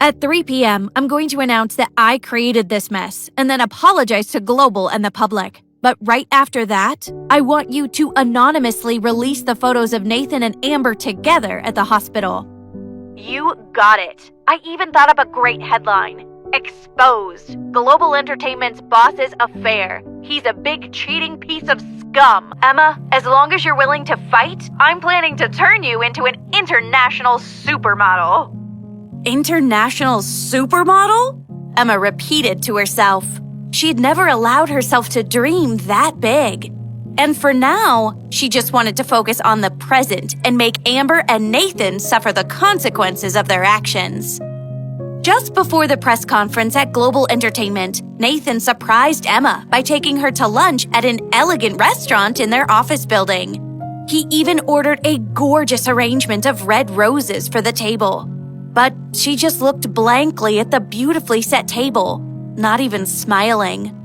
At 3 p.m., I'm going to announce that I created this mess and then apologize to Global and the public. But right after that, I want you to anonymously release the photos of Nathan and Amber together at the hospital. You got it. I even thought up a great headline. Exposed. Global Entertainment's boss's affair. He's a big cheating piece of scum. Emma, as long as you're willing to fight, I'm planning to turn you into an international supermodel. International supermodel? Emma repeated to herself. She had never allowed herself to dream that big. And for now, she just wanted to focus on the present and make Amber and Nathan suffer the consequences of their actions. Just before the press conference at Global Entertainment, Nathan surprised Emma by taking her to lunch at an elegant restaurant in their office building. He even ordered a gorgeous arrangement of red roses for the table. But she just looked blankly at the beautifully set table, not even smiling.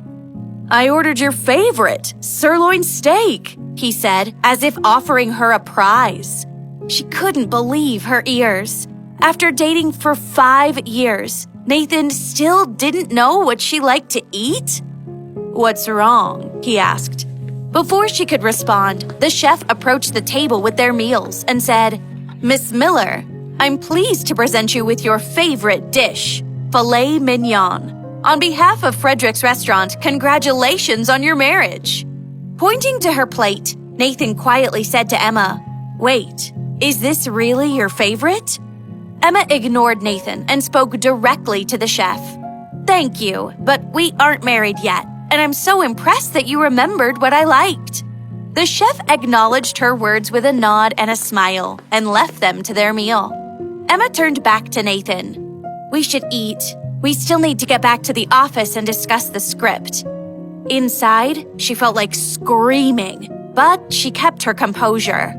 I ordered your favorite, sirloin steak, he said, as if offering her a prize. She couldn't believe her ears. After dating for 5 years, Nathan still didn't know what she liked to eat? What's wrong? He asked. Before she could respond, the chef approached the table with their meals and said, Miss Miller, I'm pleased to present you with your favorite dish, filet mignon. On behalf of Frederick's Restaurant, congratulations on your marriage. Pointing to her plate, Nathan quietly said to Emma, "Wait, is this really your favorite?" Emma ignored Nathan and spoke directly to the chef. "Thank you, but we aren't married yet, and I'm so impressed that you remembered what I liked." The chef acknowledged her words with a nod and a smile and left them to their meal. Emma turned back to Nathan. "We should eat. We still need to get back to the office and discuss the script." Inside, she felt like screaming, but she kept her composure.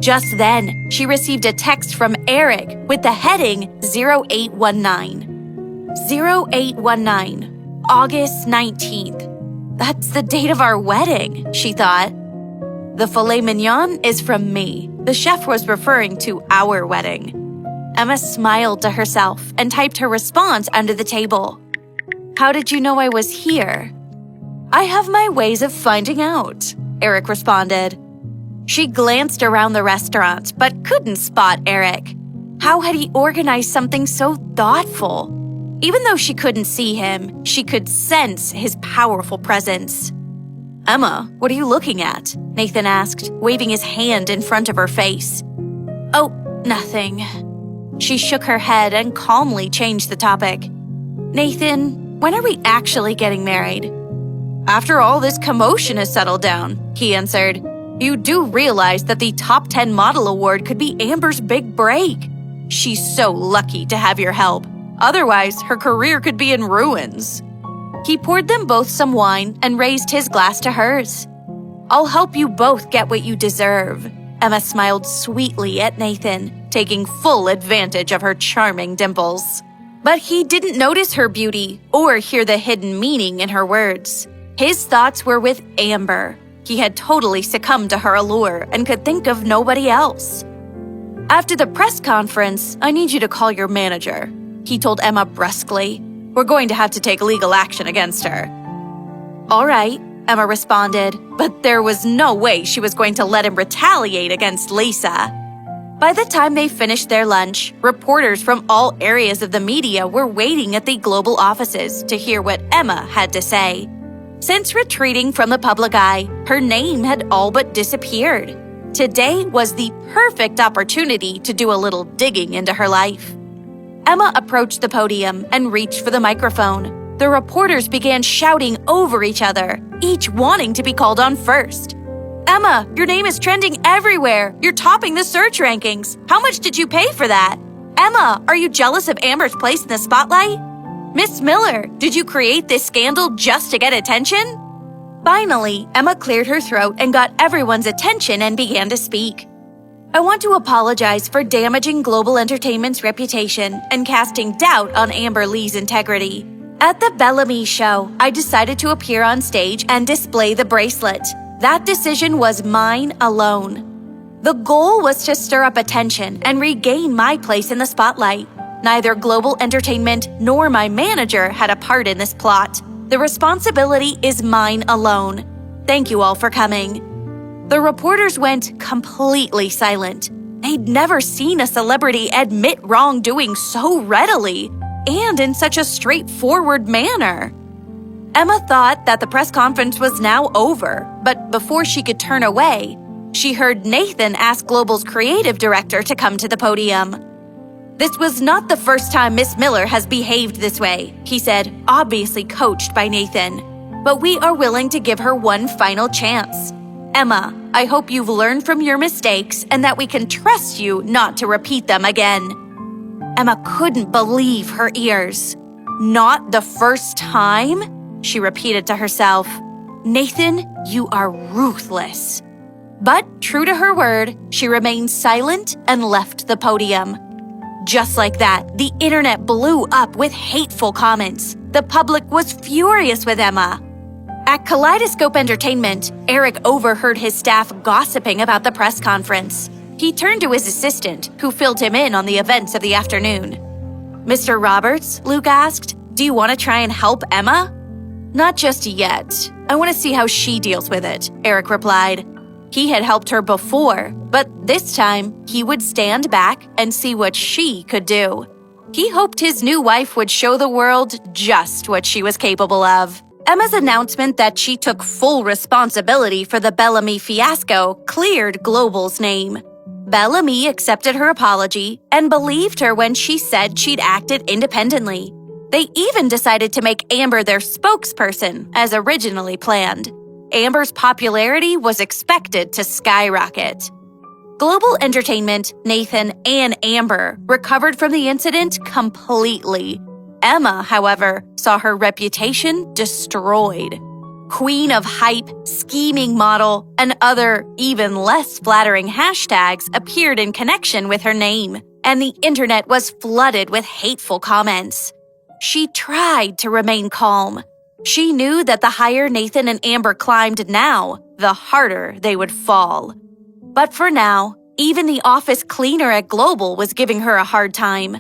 Just then, she received a text from Eric with the heading 0819. 0819, August 19th. That's the date of our wedding, she thought. The filet mignon is from me. The chef was referring to our wedding. Emma smiled to herself and typed her response under the table. "How did you know I was here?" "I have my ways of finding out," Eric responded. She glanced around the restaurant but couldn't spot Eric. How had he organized something so thoughtful? Even though she couldn't see him, she could sense his powerful presence. "Emma, what are you looking at?" Nathan asked, waving his hand in front of her face. "Oh, nothing." She shook her head and calmly changed the topic. "Nathan, when are we actually getting married?" "After all this commotion has settled down," he answered. "You do realize that the Top 10 Model Award could be Amber's big break. She's so lucky to have your help. Otherwise, her career could be in ruins." He poured them both some wine and raised his glass to hers. "I'll help you both get what you deserve." Emma smiled sweetly at Nathan, taking full advantage of her charming dimples. But he didn't notice her beauty or hear the hidden meaning in her words. His thoughts were with Amber. He had totally succumbed to her allure and could think of nobody else. "After the press conference, I need you to call your manager," he told Emma brusquely. "We're going to have to take legal action against her." "All right," Emma responded, but there was no way she was going to let him retaliate against Lisa. By the time they finished their lunch, reporters from all areas of the media were waiting at the global offices to hear what Emma had to say. Since retreating from the public eye, her name had all but disappeared. Today was the perfect opportunity to do a little digging into her life. Emma approached the podium and reached for the microphone. The reporters began shouting over each other, each wanting to be called on first. "Emma, your name is trending everywhere. You're topping the search rankings. How much did you pay for that? Emma, are you jealous of Amber's place in the spotlight? Miss Miller, did you create this scandal just to get attention?" Finally, Emma cleared her throat and got everyone's attention and began to speak. "I want to apologize for damaging Global Entertainment's reputation and casting doubt on Amber Lee's integrity. At the Bellamy show, I decided to appear on stage and display the bracelet. That decision was mine alone. The goal was to stir up attention and regain my place in the spotlight. Neither Global Entertainment nor my manager had a part in this plot. The responsibility is mine alone. Thank you all for coming." The reporters went completely silent. They'd never seen a celebrity admit wrongdoing so readily and in such a straightforward manner. Emma thought that the press conference was now over, but before she could turn away, she heard Nathan ask Global's creative director to come to the podium. "This was not the first time Miss Miller has behaved this way," he said, obviously coached by Nathan. "But we are willing to give her one final chance. Emma, I hope you've learned from your mistakes and that we can trust you not to repeat them again." Emma couldn't believe her ears. "Not the first time?" she repeated to herself. "Nathan, you are ruthless." But true to her word, she remained silent and left the podium. Just like that, the internet blew up with hateful comments. The public was furious with Emma. At Kaleidoscope Entertainment, Eric overheard his staff gossiping about the press conference. He turned to his assistant, who filled him in on the events of the afternoon. "Mr. Roberts," Luke asked, "do you want to try and help Emma?" "Not just yet. I want to see how she deals with it," Eric replied. He had helped her before, but this time he would stand back and see what she could do. He hoped his new wife would show the world just what she was capable of. Emma's announcement that she took full responsibility for the Bellamy fiasco cleared Global's name. Bellamy accepted her apology and believed her when she said she'd acted independently. They even decided to make Amber their spokesperson, as originally planned. Amber's popularity was expected to skyrocket. Global Entertainment, Nathan, and Amber recovered from the incident completely. Emma, however, saw her reputation destroyed. Queen of hype, scheming model, and other, even less flattering hashtags appeared in connection with her name, and the internet was flooded with hateful comments. She tried to remain calm. She knew that the higher Nathan and Amber climbed now, the harder they would fall. But for now, even the office cleaner at Global was giving her a hard time.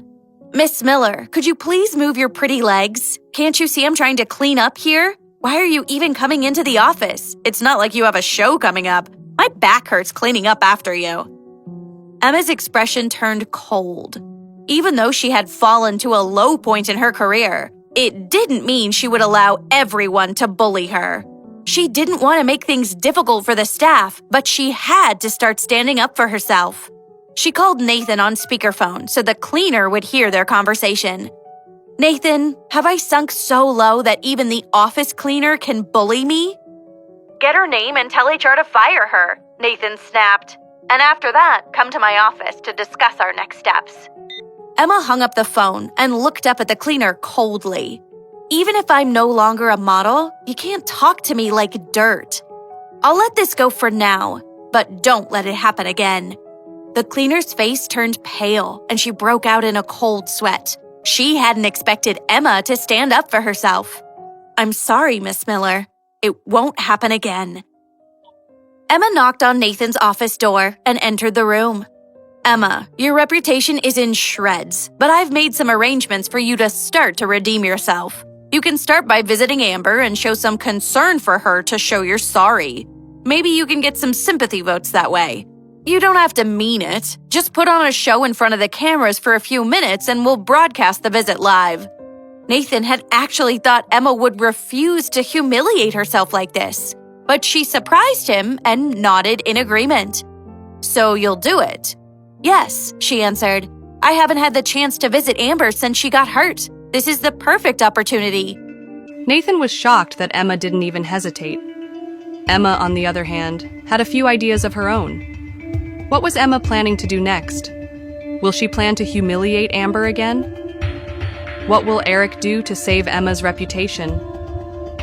Miss Miller, could you please move your pretty legs? Can't you see I'm trying to clean up here? Why are you even coming into the office? It's not like you have a show coming up. My back hurts cleaning up after you. Emma's expression turned cold. Even though she had fallen to a low point in her career, it didn't mean she would allow everyone to bully her. She didn't want to make things difficult for the staff, but she had to start standing up for herself. She called Nathan on speakerphone so the cleaner would hear their conversation. Nathan, have I sunk so low that even the office cleaner can bully me? Get her name and tell HR to fire her, Nathan snapped. And after that, come to my office to discuss our next steps. Emma hung up the phone and looked up at the cleaner coldly. Even if I'm no longer a model, you can't talk to me like dirt. I'll let this go for now, but don't let it happen again. The cleaner's face turned pale and she broke out in a cold sweat. She hadn't expected Emma to stand up for herself. I'm sorry, Miss Miller. It won't happen again. Emma knocked on Nathan's office door and entered the room. Emma, your reputation is in shreds, but I've made some arrangements for you to start to redeem yourself. You can start by visiting Amber and show some concern for her to show you're sorry. Maybe you can get some sympathy votes that way. You don't have to mean it. Just put on a show in front of the cameras for a few minutes and we'll broadcast the visit live. Nathan had actually thought Emma would refuse to humiliate herself like this, but she surprised him and nodded in agreement. So you'll do it? Yes, she answered. I haven't had the chance to visit Amber since she got hurt. This is the perfect opportunity. Nathan was shocked that Emma didn't even hesitate. Emma, on the other hand, had a few ideas of her own. What was Emma planning to do next? Will she plan to humiliate Amber again? What will Eric do to save Emma's reputation?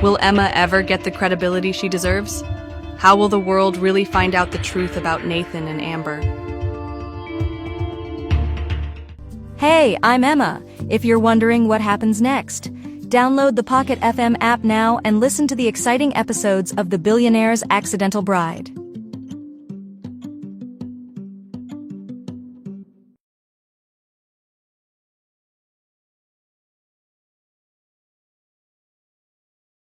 Will Emma ever get the credibility she deserves? How will the world really find out the truth about Nathan and Amber? Hey, I'm Emma. If you're wondering what happens next, download the Pocket FM app now and listen to the exciting episodes of The Billionaire's Accidental Bride.